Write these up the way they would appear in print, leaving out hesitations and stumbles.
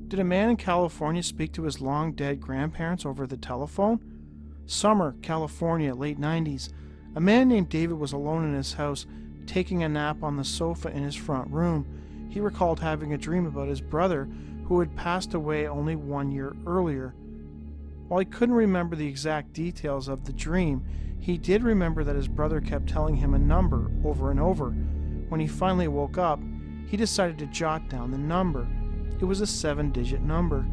Did a man in California speak to his long-dead grandparents over the telephone? Summer, California, late 90s. A man named David was alone in his house, taking a nap on the sofa in his front room. He recalled having a dream about his brother, who had passed away only 1 year earlier. While he couldn't remember the exact details of the dream, he did remember that his brother kept telling him a number over and over. When he finally woke up, he decided to jot down the number. It was a 7-digit number.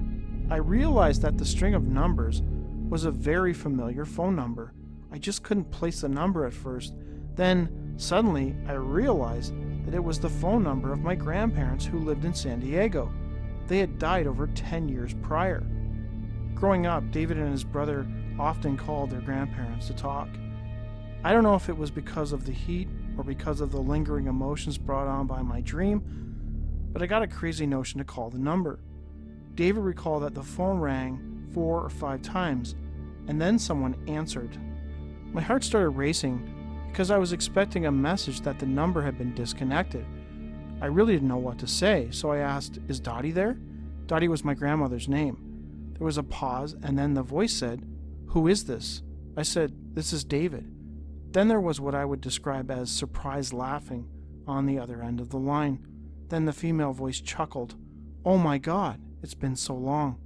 I realized that the string of numbers was a very familiar phone number. I just couldn't place the number at first. Then, suddenly, I realized that it was the phone number of my grandparents who lived in San Diego. They had died over 10 years prior. Growing up, David and his brother often called their grandparents to talk. I don't know if it was because of the heat or because of the lingering emotions brought on by my dream, but I got a crazy notion to call the number. David recalled that the phone rang 4 or 5 times, and then someone answered. My heart started racing because I was expecting a message that the number had been disconnected. I really didn't know what to say, so I asked, "Is Dottie there?" Dottie was my grandmother's name. There was a pause, and then the voice said, "Who is this?" I said, "This is David." Then there was what I would describe as surprised laughing on the other end of the line. Then the female voice chuckled. "Oh my God, it's been so long."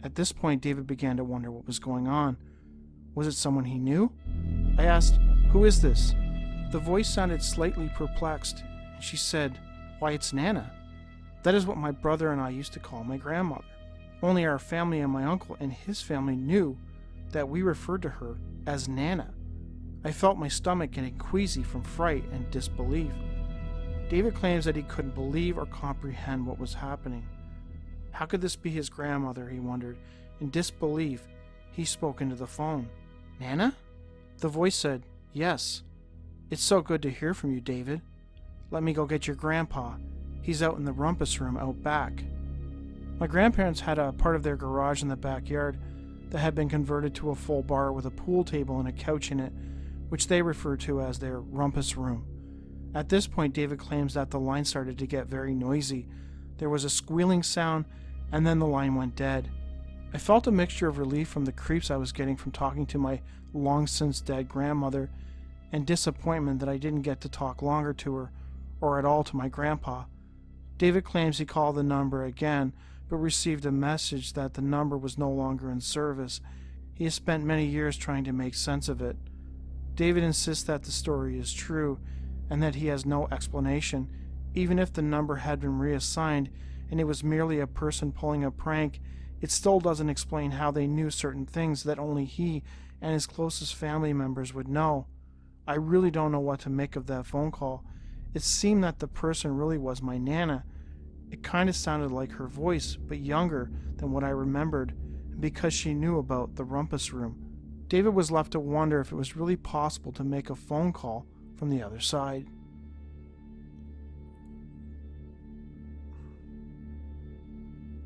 At this point, David began to wonder what was going on. Was it someone he knew? I asked, "Who is this?" The voice sounded slightly perplexed, and she said, "Why, it's Nana. That is what my brother and I used to call my grandmother. Only our family and my uncle and his family knew that we referred to her as Nana." I felt my stomach getting queasy from fright and disbelief. David claims that he couldn't believe or comprehend what was happening. How could this be his grandmother, he wondered. In disbelief, he spoke into the phone. "Nana?" The voice said, "Yes. It's so good to hear from you, David. Let me go get your grandpa. He's out in the rumpus room out back." My grandparents had a part of their garage in the backyard that had been converted to a full bar with a pool table and a couch in it, which they referred to as their rumpus room. At this point, David claims that the line started to get very noisy. There was a squealing sound, and then the line went dead. I felt a mixture of relief from the creeps I was getting from talking to my long-since dead grandmother, and disappointment that I didn't get to talk longer to her, or at all to my grandpa. David claims he called the number again, but received a message that the number was no longer in service. He has spent many years trying to make sense of it. David insists that the story is true, and that he has no explanation. Even if the number had been reassigned, and it was merely a person pulling a prank, it still doesn't explain how they knew certain things that only he and his closest family members would know. I really don't know what to make of that phone call. It seemed that the person really was my Nana. It kind of sounded like her voice, but younger than what I remembered, because she knew about the rumpus room. David was left to wonder if it was really possible to make a phone call from the other side.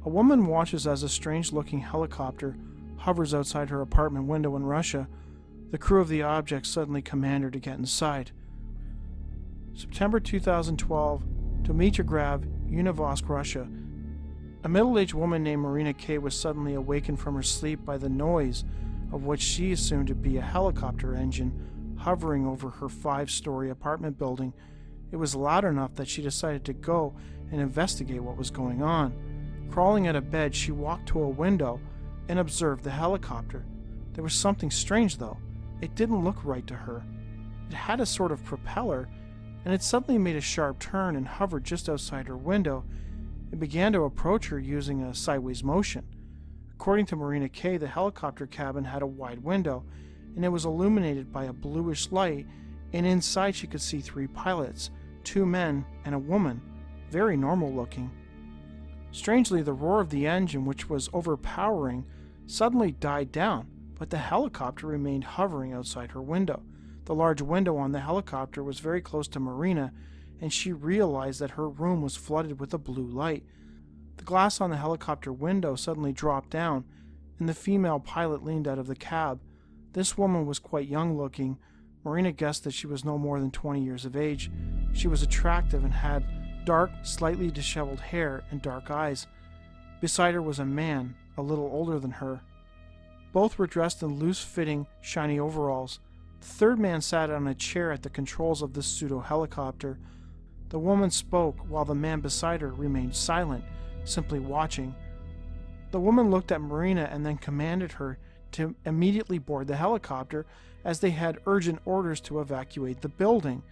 A woman watches as a strange-looking helicopter hovers outside her apartment window in Russia. The crew of the object suddenly command her to get inside. September 2012, Dmitrograv, Univosk, Russia. A middle-aged woman named Marina K. was suddenly awakened from her sleep by the noise of what she assumed to be a helicopter engine hovering over her 5-story apartment building. It was loud enough that she decided to go and investigate what was going on. Crawling out of bed, she walked to a window and observed the helicopter. There was something strange, though. It didn't look right to her. It had a sort of propeller, and it suddenly made a sharp turn and hovered just outside her window. It began to approach her using a sideways motion. According to Marina K., the helicopter cabin had a wide window, and it was illuminated by a bluish light, and inside she could see 3 pilots, 2 men and a woman, very normal looking. Strangely, the roar of the engine, which was overpowering, suddenly died down, but the helicopter remained hovering outside her window. The large window on the helicopter was very close to Marina, and she realized that her room was flooded with a blue light. The glass on the helicopter window suddenly dropped down, and the female pilot leaned out of the cab. This woman was quite young looking. Marina guessed that she was no more than 20 years of age. She was attractive and had dark, slightly disheveled hair and dark eyes. Beside her was a man, a little older than her. Both were dressed in loose-fitting, shiny overalls. The third man sat on a chair at the controls of this pseudo-helicopter. The woman spoke while the man beside her remained silent, simply watching. The woman looked at Marina and then commanded her to immediately board the helicopter, as they had urgent orders to evacuate the building.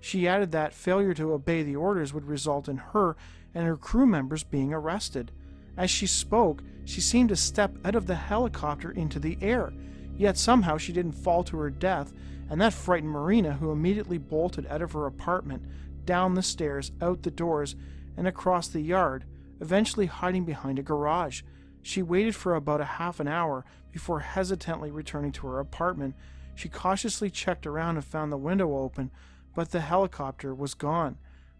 She added that failure to obey the orders would result in her and her crew members being arrested. As she spoke, she seemed to step out of the helicopter into the air, yet somehow she didn't fall to her death, and that frightened Marina, who immediately bolted out of her apartment, down the stairs, out the doors, and across the yard, eventually hiding behind a garage. She waited for about a half an hour before hesitantly returning to her apartment. She cautiously checked around and found the window open, but the helicopter was gone.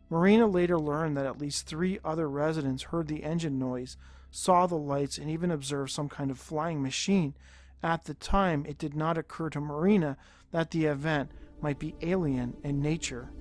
Marina later learned that at least 3 other residents heard the engine noise, saw the lights, and even observed some kind of flying machine. At the time, it did not occur to Marina that the event might be alien in nature.